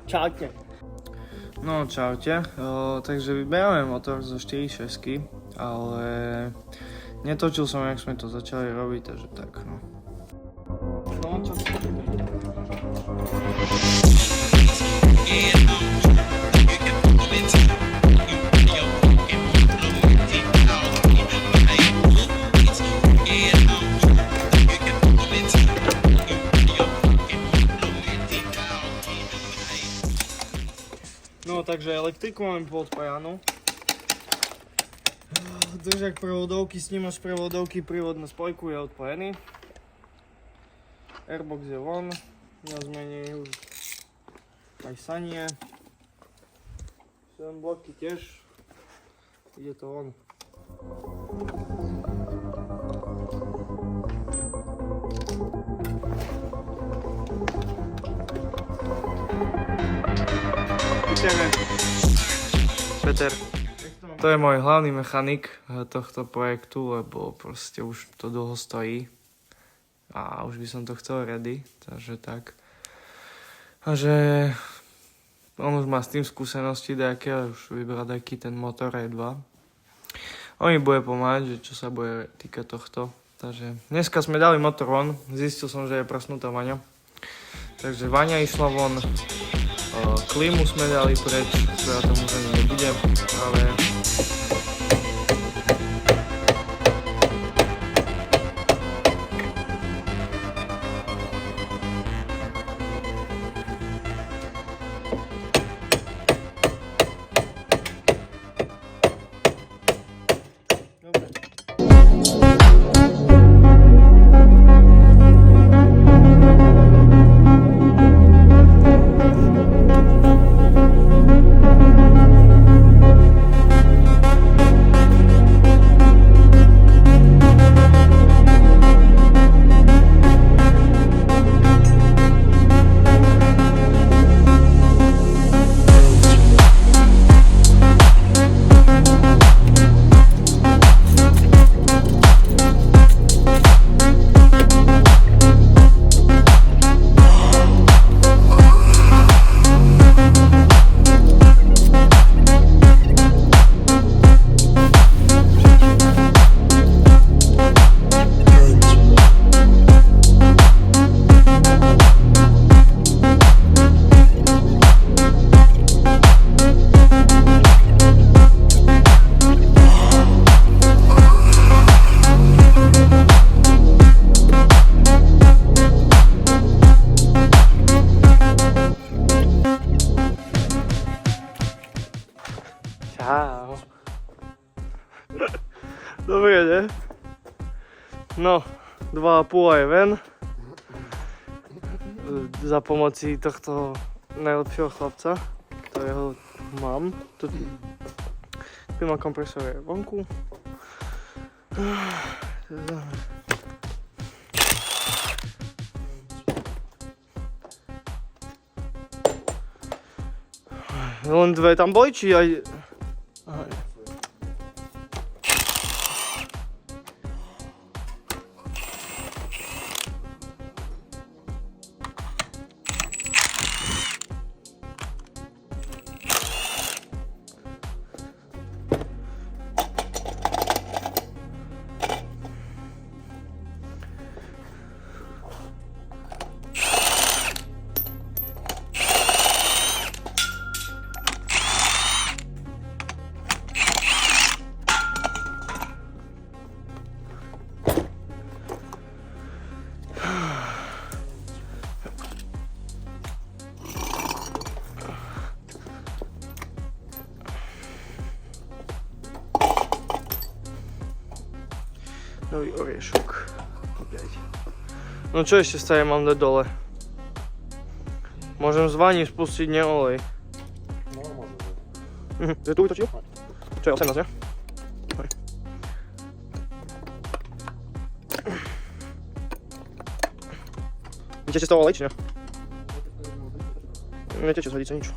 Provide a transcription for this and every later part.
Čaute. No čaute, takže vyberáme motor zo 4.6, ale netočil som, jak sme to začali robiť, takže tak no. No čo si No takže elektriku máme poodpájanú. Držak prevodovky, snímač prevodovky, prívodnú spojku je odpojený. Airbox je von, na zmene už aj sanie. 7 bloky tiež, ide to von. Peter. To je môj hlavný mechanik tohto projektu, lebo proste už to dlho stojí a už by som to chcel ready, takže tak. A že on už má s tým skúsenosti dajaké, už vybral taký ten motor E2. On mi bude pomáhať, že čo sa bude týkať tohto. Takže dneska sme dali motor von, zistil som, že je prasnutá vaňa. Takže vaňa išla von. Klímu sme dali preč, čo ja tomu ani nebudem, ale... Čau. Dobre, ne? No, 2,5 je ven. Za pomoci tohto najlepšieho chlapca, ktorého mám. Klima kompresor je vonku. Len dve tam boli, či aj... Aha. Nový oriešok. No čo ešte stále mám dať dole? Môžem z vani spustiť neolej. No, môžem. Je tu vytočil? Čo je 18, ne? Vytečie z toho olej, či ne? Netečie z hadice nič.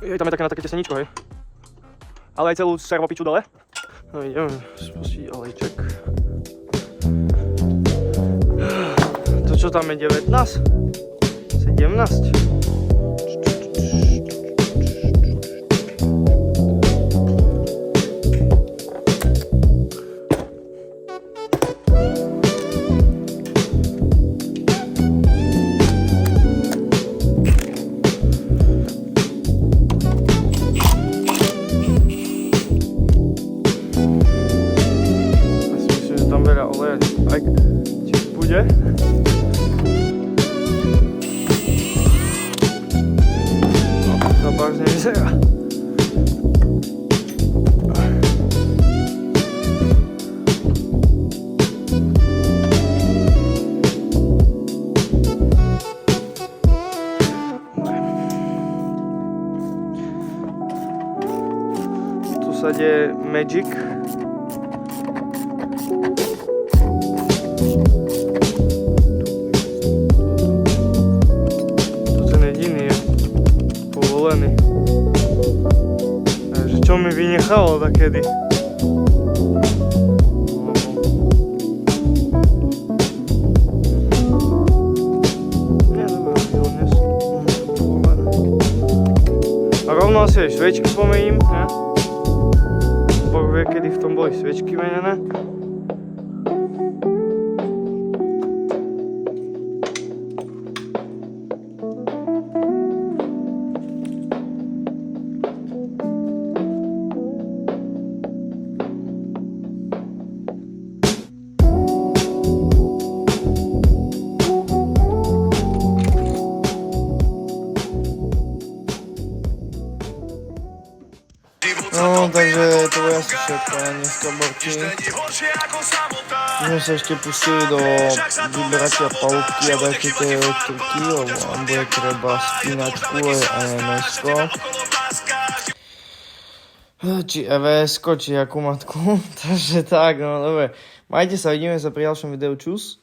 Tam je také na také teseničko, hej. Ale aj celú servopiču dole. No ideme spustiť olejček. čo tam je 19? 17? Aj tiež bude. No, zabáž nevyzerá. Tu sa deje Magic. Takže čo mi vynechalo takedy? Nie, dobré, dnes. A rovno asi aj švečky pomením, ne? Boh vie, kedy v tom boli sviečky menené. No, takže to je asi všetko na dneska, borky. Sme sa ešte pustili do vyberacia palubky a také tie elektriky, lebo nám bude treba spínačku a MS-ko. Či EVS-ko, či akú matku. Takže tak, no dobre. Majte sa, vidíme sa pri ďalšom videu. Čus.